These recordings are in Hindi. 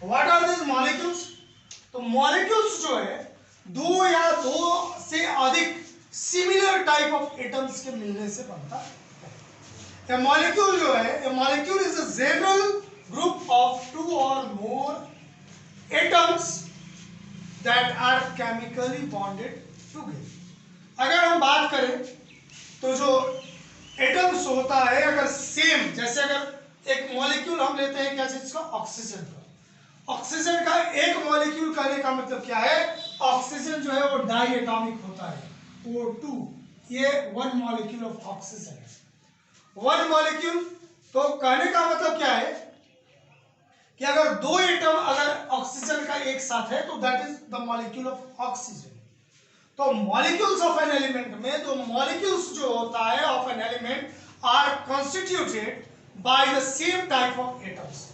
What are this molecules? तो मॉलिक्यूल्स जो है दो या दो से अधिक सिमिलर टाइप ऑफ एटम्स के मिलने से बनता है। A molecule जो है, a molecule is a general group of two or more atoms that are chemically bonded together. अगर हम बात करें तो जो एटम्स होता है अगर सेम, जैसे अगर एक मॉलिक्यूल हम लेते हैं क्या चीज का, ऑक्सीजन का। ऑक्सीजन का एक मॉलिक्यूल कहने का मतलब क्या है, ऑक्सीजन जो है वो डाई एटॉमिक होता है, O2, ये वन मॉलिक्यूल ऑफ ऑक्सीजन है, वन मॉलिक्यूल। तो कहने का मतलब क्या है कि अगर दो एटम अगर ऑक्सीजन का एक साथ है तो that is the molecule of oxygen. तो मॉलिक्यूल्स ऑफ एन एलिमेंट में जो मॉलिक्यूल्स जो होता है of an element are constituted by the same type of atoms.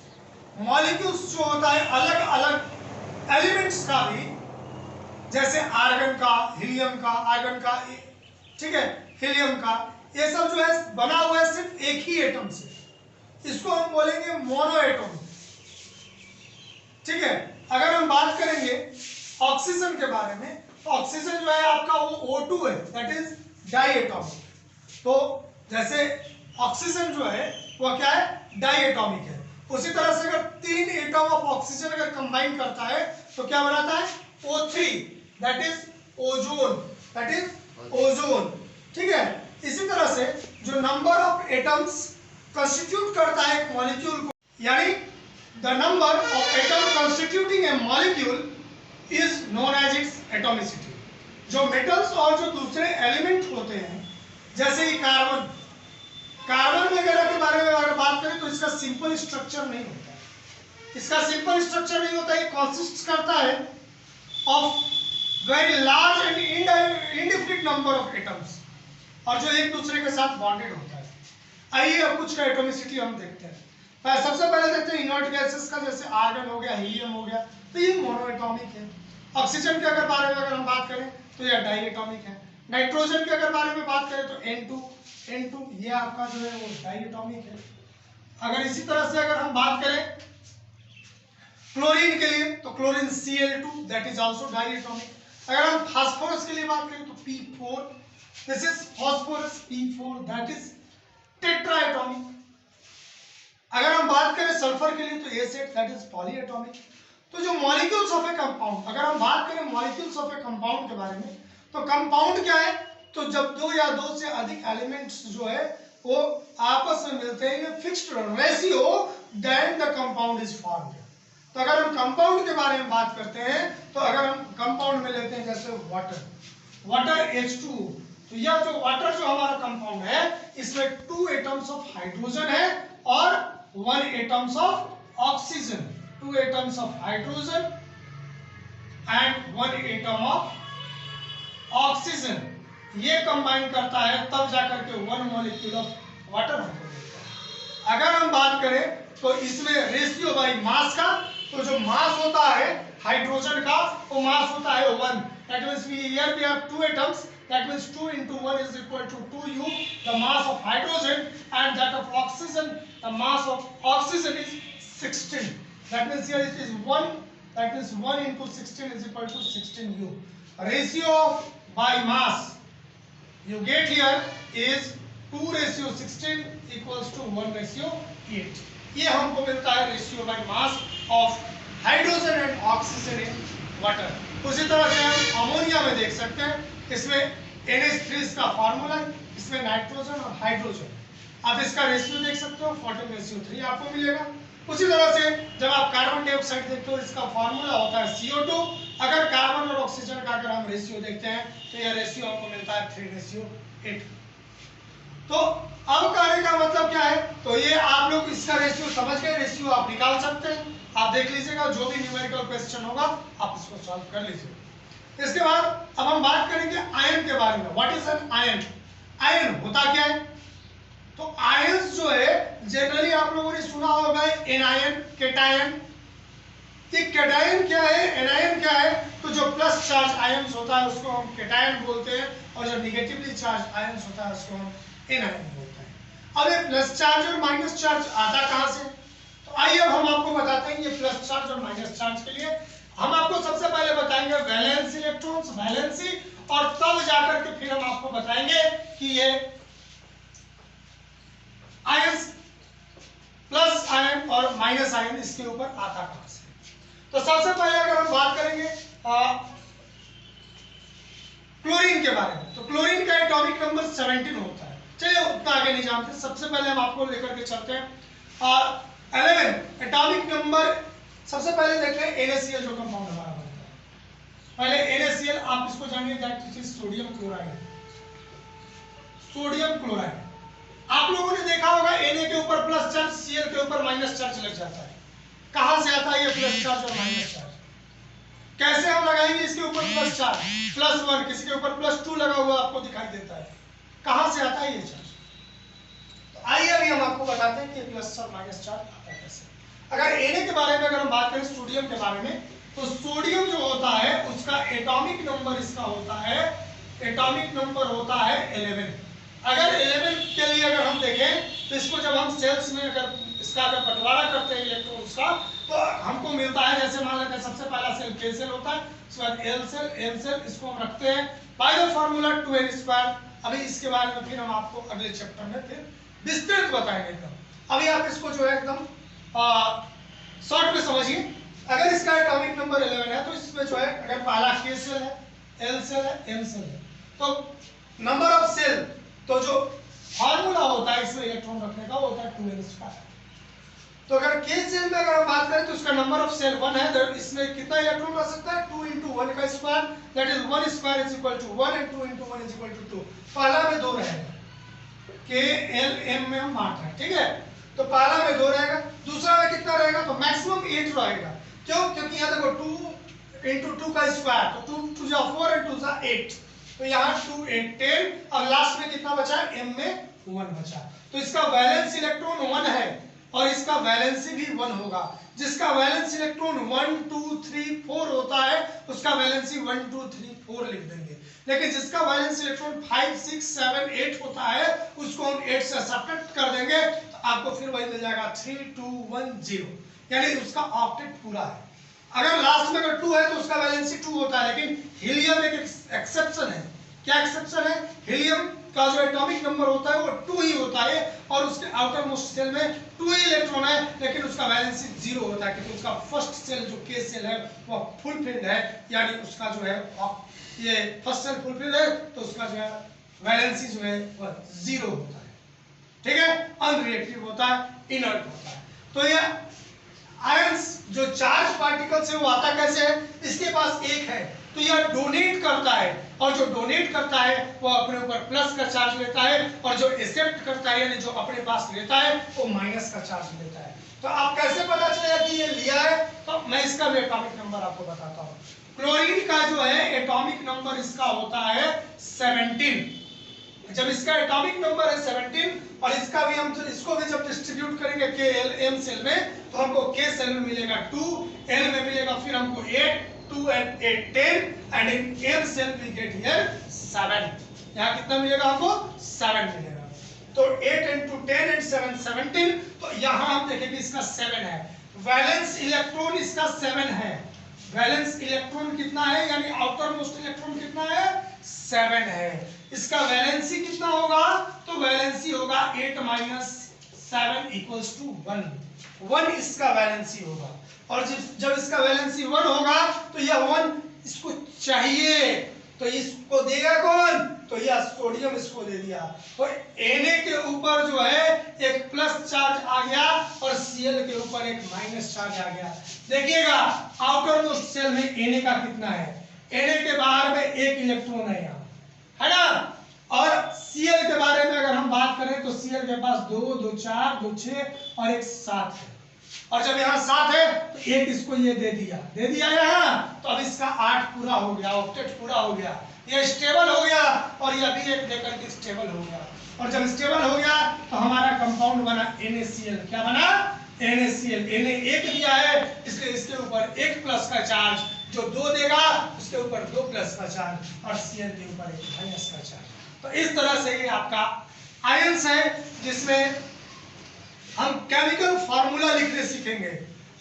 Molecules जो होता है अलग अलग एलिमेंट्स का भी, जैसे आर्गन का, हीलियम का, आर्गन का, ठीक है, हीलियम का, ये सब जो है बना हुआ है सिर्फ एक ही एटम से, इसको हम बोलेंगे मोनो एटम। ठीक है। अगर हम बात करेंगे ऑक्सीजन के बारे में, तो ऑक्सीजन जो है आपका वो O2 है, दैट इज डाई एटॉमिक। तो जैसे ऑक्सीजन जो है वो क्या है, डाई एटॉमिक है। उसी तरह से अगर तीन एटम ऑफ ऑक्सीजन अगर कंबाइन करता है तो क्या बनाता है, O3, that is ozone, that is ozone. ठीक है। इसी तरह से जो नंबर ऑफ एटम्स कंस्टिट्यूट करता है एक मॉलिक्यूल को, यानी the number of atom constituting a molecule is known as its atomicity. जो मेटल्स और जो दूसरे एलिमेंट होते हैं, जैसे ही कार्बन, कार्बन वगैरह के बारे में अगर बात करें तो इसका सिंपल स्ट्रक्चर नहीं होता है, इसका सिंपल स्ट्रक्चर नहीं होता है, कॉन्सिस्ट करता है of very large and indefinite number of atoms, और जो एक दूसरे के साथ बॉन्डेड होता है। आइए अब कुछ का एटॉमिसिटी हम देखते हैं। सबसे पहले देखते हैं इनर्ट गैसेस का, जैसे आर्गन हो गया, हीलियम हो गया, तो ये मोनोएटॉमिक है। ऑक्सीजन के अगर बारे में अगर हम बात करें तो यह डाईएटॉमिक है। नाइट्रोजन के अगर बारे में बात करें तो N2 ये आपका जो है वो डाईएटॉमिक है। अगर इसी तरह से अगर हम बात करें क्लोरीन के लिए तो chlorine Cl2 that is also diatomic. अगर हम फास्फोरस के लिए बात करें तो P4, this is phosphorus, P4 that is tetratomic. अगर हम बात करें सल्फर के लिए तो A8 दैट इज पॉलीएटॉमिक। तो जो मॉलिक्यूल्स ऑफ ए कंपाउंड, अगर हम बात करें मॉलिक्यूल्स ऑफ ए कंपाउंड के बारे में, तो कंपाउंड क्या है, तो जब दो या दो से अधिक एलिमेंट्स जो है वो आपस में मिलते हैं in fixed ratio, then the compound is formed. तो अगर हम कंपाउंड के बारे में बात करते हैं तो अगर हम कंपाउंड में लेते हैं जैसे वाटर H2, तो यह जो वाटर जो हमारा कंपाउंड है इसमें 2 एटम्स ऑफ हाइड्रोजन है और 1 atoms of oxygen, 2 atoms of hydrogen and 1 atom of oxygen, ये कंबाइन करता है तब जाकर के 1 मॉलिक्यूल ऑफ वाटर हमको मिलता है। अगर हम बात करें तो इसमें रेशियो बाई मास का, तो जो मास होता है हाइड्रोजन का वो मास होता है 1, that means here we have 2 atoms, that means 2 into 1 is equal to 2U, the mass of hydrogen, and that of oxygen, the mass of oxygen is 16. That means here it is 1, that means 1 into 16 is equal to 16U. Ratio by mass you get here is 2:16 equals to 1:8. ये हमको मिलता है ratio by mass of hydrogen and oxygen in water. उसी तरह से हम अमोनिया में देख सकते हैं, इसमें NH3 इसका फार्मूला है, इसमें नाइट्रोजन और हाइड्रोजन, आप इसका रेशियो देख सकते हो 14:3 आपको मिलेगा। उसी तरह से जब आप कार्बन डाइऑक्साइड देखते हो इसका फार्मूला होता है CO2। अगर कार्बन और ऑक्सीजन का अगर हम रेशियो देखते हैं तो यह रेशियो हमको मिलता है 3:8। तो अब कहने का मतलब क्या है, तो ये आप लोग इसका रेशियो समझ गए, रेशियो आप निकाल सकते हैं, आप देख लीजिएगा जो भी न्यूमेरिकल क्वेश्चन होगा आप इसको सॉल्व कर लीजिएगा। इसके बाद अब हम बात करेंगे आयन के बारे में। What is an ion? Ion होता क्या है? तो आयंस जो है जनरली आप लोगों ने सुना होगा एनायन, केटायन। ये केटायन क्या है, एनायन क्या है? तो जो प्लस चार्ज आयंस होता है उसको हम केटायन बोलते हैं, और जो निगेटिवली चार्ज आयंस होता है उसको हम एनायन बोलते हैं। अब ये प्लस चार्ज और माइनस चार्ज आता कहां से? तो तो आइए अब हम आपको बताते हैं ये प्लस चार्ज और माइनस चार्ज के लिए हम आपको सबसे पहले बताएंगे वैलेंस इलेक्ट्रॉन्स, वैलेंसी, और तब जाकर के फिर हम आपको बताएंगे कि ये आयंस, प्लस आयन और माइनस आयन इसके ऊपर आता कहां से। तो सबसे पहले अगर हम बात करेंगे क्लोरीन के बारे में, तो क्लोरीन का एटॉमिक नंबर 17 होता है। चलिए उतना आगे नहीं जानते, सबसे पहले हम आपको लेकर के चलते हैं 11 एटॉमिक नंबर। सबसे पहले देखते हैं NaCl जो कंपाउंड हमारा बनता है। पहले NaCl आप इसको जानिए, that is sodium chloride. Sodium chloride आप लोगों ने देखा होगा Na के ऊपर प्लस चार्ज, Cl के ऊपर माइनस चार्ज लग जाता है। कहां से आता है ये प्लस चार्ज और माइनस चार्ज? कैसे हम लगाएंगे इसके ऊपर प्लस चार्ज? +1, किसी के ऊपर +2 लगा हुआ आपको दिखाई देता है। कहां से आता है ये चार्ज? तो आइए अभी हम आपको बताते हैं कि प्लस और माइनस चार्ज आता है कैसे। अगर Na के बारे में अगर हम बात करें, सोडियम के बारे में, तो सोडियम जो होता है उसका एटॉमिक नंबर इसका होता है, एटॉमिक नंबर होता है 11। अगर 11 के लिए अगर हम देखें तो इसको जब हम सेल्स में अगर इसका अगर बंटवारा करते हैं इलेक्ट्रॉन्स का, तो हमको मिलता है, जैसे मान लेते हैं सबसे पहला सेल K सेल होता है, उसके बाद L सेल, M सेल, इसको हम रखते हैं बाय द फार्मूला 2n²। अभी इसके बारे में फिर हम आपको अगले चैप्टर में फिर विस्तृत बताएंगे एकदम। अभी आप इसको जो है एकदम शॉर्ट में समझिए। अगर इसका एटॉमिक नंबर 11 है तो इसमें जो है अगर पहला K सेल है, L सेल है, M सेल है, तो नंबर ऑफ सेल, तो जो फार्मूला होता है इसमें इलेक्ट्रॉन रखने का वो होता है 2n²। तो अगर K सेल में अगर हम बात करें तो उसका नंबर ऑफ सेल 1 है, तो इसमें कितना इलेक्ट्रॉन रह सकता है? 2 × 1 का square, that is 1 square is equal to 1 and 2 × 1 is equal to 2। पहला में 2 रहेगा, K L M में हम बांट रहे हैं, ठीक है, तो पहला में 2 रहेगा, दूसरा में कितना रहेगा? तो मैक्सिमम 8 रहेगा। क्यों? क्योंकि यहाँ देखो 2 × 2 का स्क्वायर, तो 2 2 जा 4 और 2 जा 8, तो यहाँ 2 8 10, और लास्ट में कितना बचा? M में 1 बचा। तो इसका वैलेंस इलेक्ट्रॉन 1 है और इसका वैलेंसी भी 1 होगा। जिसका वैलेंस इलेक्ट्रॉन 1 2 3 4 होता है उसका वैलेंसी 1 2 3 4 लिख देंगे। लेकिन जिसका वैलेंस इलेक्ट्रॉन 5 6 7 8 होता है उसको हम 8 से सब्ट्रैक्ट कर देंगे, तो आपको फिर वही मिल जाएगा 3 2 1 0, यानी उसका ऑक्टेट पूरा है। अगर लास्ट में अगर 2 है तो उसका वैलेंसी 2 होता है। लेकिन हीलियम एक एक्सेप्शन है। क्या एक्सेप्शन है? हीलियम का जो एटॉमिक नंबर होता है वो 2 ही होता है और उसके आउटर मोस्ट सेल में 2 ही इलेक्ट्रॉन है, लेकिन उसका वैलेंसी 0 होता है, क्योंकि उसका फर्स्ट सेल जो K सेल है वो फुलफिल्ड है, यानी उसका जो है ये फर्स्ट सेल फुलफिल्ड है, तो उसका जो है वैलेंसी जो है वो 0 होता है, ठीक है, अनरिएक्टिव होता है, इनर्ट होता है। तो ये आयंस जो चार्ज पार्टिकल्स है वो आता कैसे है? इसके पास एक है तो यह डोनेट करता है, और जो डोनेट करता है वो अपने ऊपर प्लस का चार्ज लेता है, और जो एक्सेप्ट करता है यानी जो अपने पास लेता है वो माइनस का चार्ज लेता है। तो आप कैसे पता चलेगा कि ये लिया है? तो मैं इसका भी एटॉमिक नंबर आपको बताता हूँ। क्लोरीन का जो है एटॉमिक नंबर इसका होता है 17। जब इसका एटॉमिक नंबर है 17 और इसका भी हम इसको भी जब डिस्ट्रीब्यूट करेंगे K L M सेल में, तो हमको K सेल में मिलेगा 2, L में मिलेगा फिर हमको 8, 2 and 8 10, and in M cell we get here 7। यहाँ कितना मिलेगा आपको? 7 मिलेगा। तो 8 × 10 and 7 17, तो यहाँ हम देखेंगे इसका 7 है। वैलेंस इलेक्ट्रॉन इसका 7 है। वैलेंस इलेक्ट्रॉन कितना है, यानी आउटर मोस्ट इलेक्ट्रॉन कितना है? 7 है। इसका वैलेंसी कितना होगा? तो वैलेंसी होगा 8 - 7 = 1। 1 इसका वैलेंसी होगा, और जब इसका वैलेंसी 1 होगा तो यह 1 इसको चाहिए, तो इसको देगा कौन? तो यह सोडियम इसको दे दिया। तो Na के ऊपर जो है एक प्लस चार्ज आ गया और Cl के ऊपर एक माइनस चार्ज आ गया। देखिएगा आउटर मोस्ट सेल में Na का कितना है? Na के बाहर में 1 इलेक्ट्रॉन है यहाँ, है ना, और Cl के बारे में अगर हम बात करें तो Cl के पास 2 2 4 2 6 और एक 7 है, और जब यहाँ 7 है तो एक इसको ये दे दिया यहाँ, तो अब इसका 8 पूरा हो गया, ऑक्टेट पूरा हो गया, ये स्टेबल हो गया, और यह भी एक देकर के स्टेबल हो गया। और जब स्टेबल हो गया तो हमारा कंपाउंड बना NaCl। क्या बना? NaCl। Na 1 दिया है इसलिए इसके ऊपर 1 प्लस का चार्ज, जो 2 देगा उसके ऊपर 2 प्लस का चार्ज, और Cl के ऊपर 1 माइनस का चार्ज। तो इस तरह से ये आपका आयंस है जिसमें हम केमिकल फार्मूला लिखने सीखेंगे।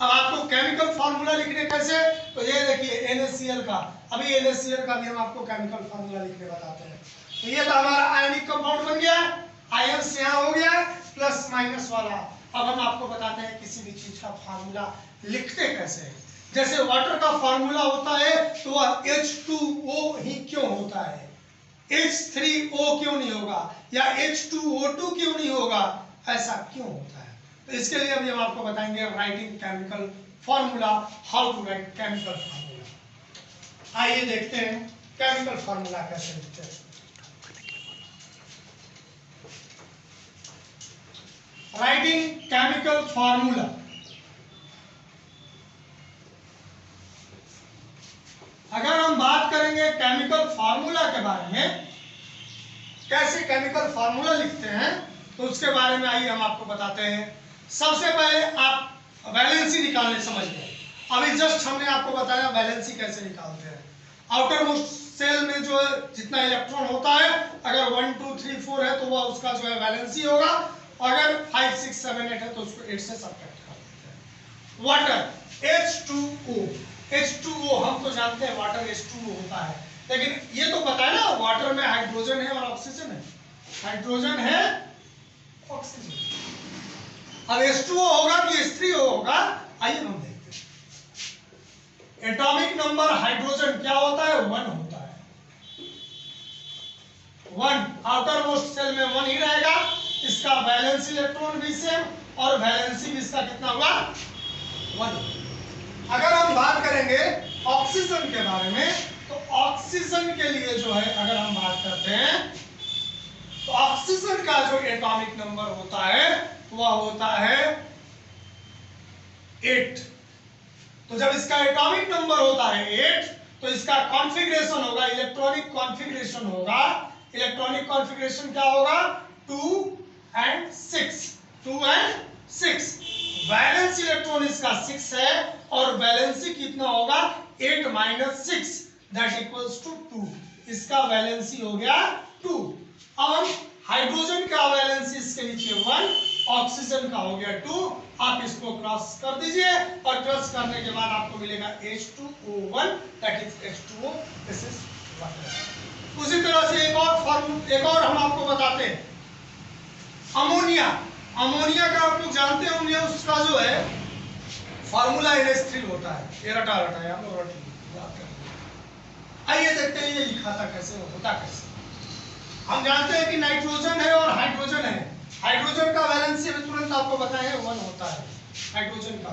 अब आपको केमिकल फार्मूला लिखने कैसे, तो ये देखिए NaCl का, अभी NaCl का भी हम आपको केमिकल फार्मूला लिखने बताते हैं। तो ये तो हमारा आयनिक कंपाउंड बन गया, आयंस यहाँ हो गया प्लस माइनस वाला। अब हम आपको बताते हैं किसी भी चीज का फार्मूला लिखते कैसे हैं। जैसे वाटर का फार्मूला होता है तो वह H2O ही क्यों होता है, H3O क्यों नहीं होगा, या H2O2 क्यों नहीं होगा, ऐसा क्यों होता है। तो इसके लिए अभी हम आपको बताएंगे writing chemical formula, how to write chemical formula. आइए देखते हैं केमिकल फार्मूला कैसे लिखते हैं। Writing chemical formula. अगर हम बात करेंगे केमिकल फार्मूला के बारे में, कैसे केमिकल फार्मूला लिखते हैं, तो उसके बारे में आइए हम आपको बताते हैं। सबसे पहले आप वैलेंसी निकालने समझ गए। अभी जस्ट हमने आपको बताया वैलेंसी कैसे निकालते हैं। आउटर मोस्ट सेल में जो जितना इलेक्ट्रॉन होता है, अगर 1 2 3 4 है तो वह उसका जो है वैलेंसी होगा, अगर 5 6 7 8 है तो उसको 8 से सब्ट्रैक्ट कर देते हैं। वाटर H2O, H2O हम तो जानते हैं वाटर H2O होता है, लेकिन ये तो पता है ना वाटर में हाइड्रोजन है और ऑक्सीजन है, हाइड्रोजन है ऑक्सीजन। अब H2O होगा कि H3O होगा, आइए हम देखते हैं। एटॉमिक नंबर हाइड्रोजन क्या होता है, 1 होता है। 1 आउटर मोस्ट सेल में 1 ही रहेगा, इसका वैलेंस इलेक्ट्रॉन भी सेम और वैलेंसी भी इसका कितना हुआ, 1। अगर हम बात करेंगे ऑक्सीजन के बारे में, तो ऑक्सीजन के लिए जो है अगर हम बात करते हैं तो ऑक्सीजन का जो एटॉमिक नंबर होता है वह होता है 8। तो जब इसका एटॉमिक नंबर होता है 8 तो इसका कॉन्फ़िगरेशन होगा, इलेक्ट्रॉनिक कॉन्फ़िगरेशन होगा। इलेक्ट्रॉनिक कॉन्फ़िगरेशन क्या होगा, 2 and 6, 2 and 6। वैलेंस इलेक्ट्रॉन इसका 6 है और वैलेंसी कितना होगा, 8 - 6 दैट इक्वल्स टू 2। इसका वैलेंसी हो गया 2। अब हाइड्रोजन का वैलेंसी इसके नीचे 1, ऑक्सीजन का हो गया 2। आप इसको क्रॉस कर दीजिए और क्रॉस करने के बाद आपको मिलेगा H2O1 that is H2O, this is water. उसी तरह से एक और हम आपको बताते हैं, अमोनिया। अमोनिया का आप लोग जानते होंगे, उसका जो है फार्मूला NH3 होता है। ये रटा है, आप लोग रट लीजिए। आइए देखते हैं ये लिखा था कैसे, होता कैसे। हम जानते हैं कि नाइट्रोजन है और हाइड्रोजन है। हाइड्रोजन का वैलेंसी में तुरंत आपको बताया 1 होता है हाइड्रोजन का।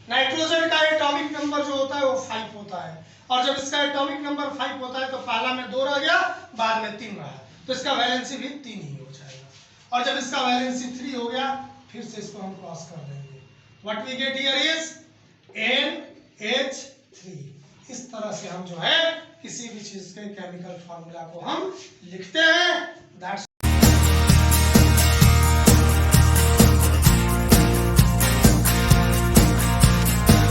नाइट्रोजन का एटॉमिक नंबर जो होता है वो 5 होता है, और जब इसका एटॉमिक नंबर 5 होता है तो पहला में 2 रह गया, बाद में 3 रहा, तो इसका वैलेंसी भी 3 ही हो जाएगा। और जब इसका वैलेंसी 3 हो गया, फिर से इसको हम क्रॉस कर देंगे। What we get here is NH3। इस तरह से हम जो है किसी भी चीज के केमिकल फार्मूला को हम लिखते हैं। दैट्स